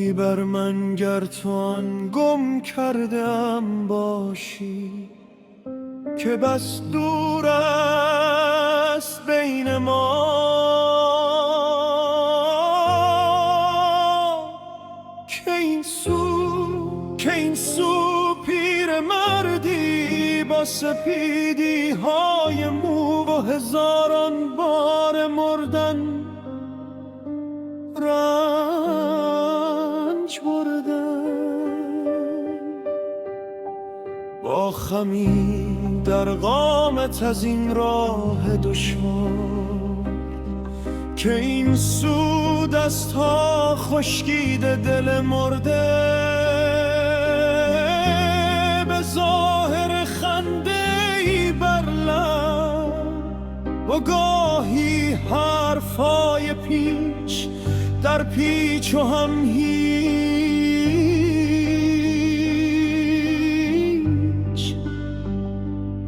وای بر من گر تو آن گم کردم باشی که بس دور است بین ما. که این سو پیر مردی با سپیدی های مو و هزاران بار مردن رنج بردن، با خمی در قامت از این راه دشوار. که این سو دستها خشکیده دل مرده به ظاهر خنده‌ای بر لب و گاهی حرفای پیچ در پیچ و هم هیچ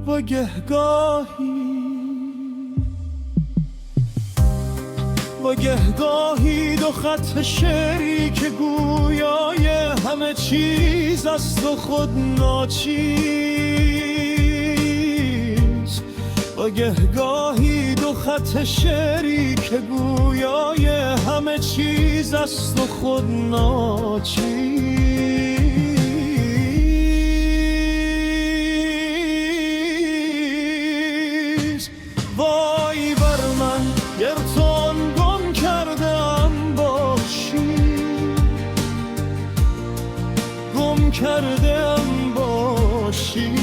و گهگاهی دو خط شعری که گویای همه چیز است و خود ناچیز. و گهگاهی دو خط شعری که گویای همه چیز است و خود ناچیز. وای بر من گر تو آن گم کردم باشی، گم کردم باشی.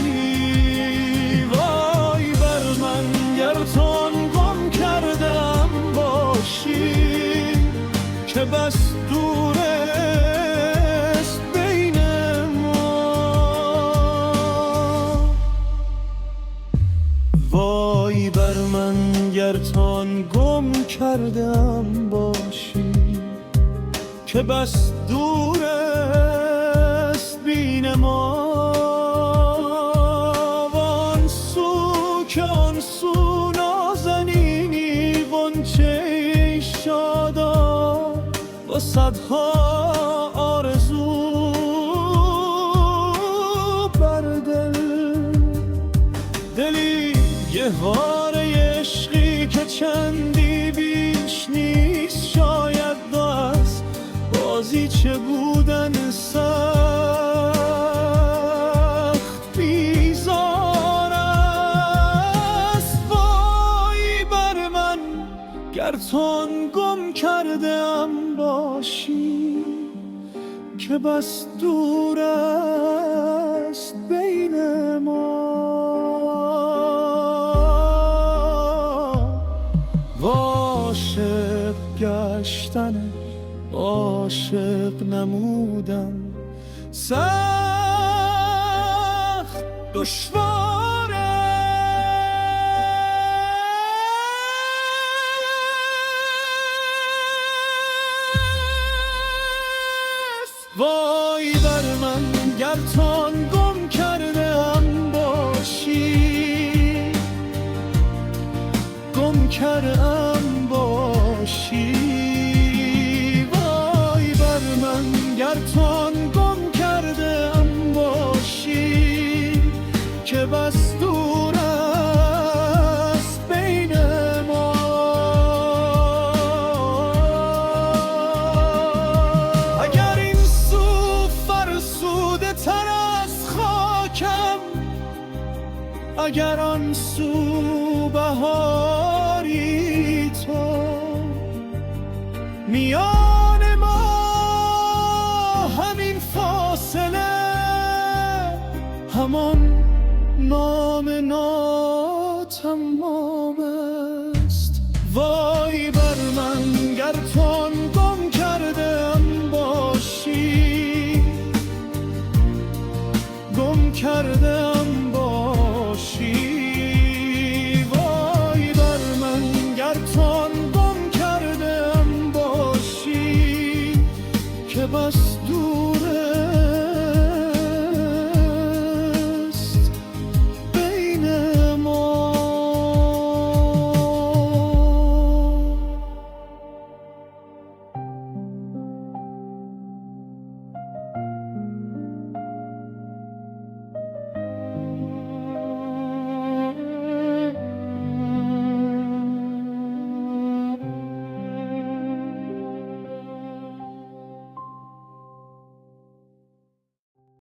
وای بر من گر تو آن گم کردم باشی که بس دور است بین ما. وای بر من گر تو آن گم کردم باشی که بس دور است بین ما. و آن سو که آن سو نازنینی غنچه شادان و صدها آرزو بر دلی گهواره عشقی که چندی بیش نیست. شاید دست بازی چه بودن سخت بیزار است. وای بر من گر تو آن گم کردم باشی که بس دور است بین ما. عاشق گشتن عاشق نمودن سخت دشوار است. وای بر من گر تو آن گم کردم باشی، گم کردم باشی. وای بر من گر تو آن گم کردم باشی که بس دور است بین ما. اگر این سو فرسوده تر از خاکم، اگر آن سو بهاری تو، میان ما همین فاصله همان نام ناتمام است. وای بر من گر تو آن گم کردم باشی، گم کردم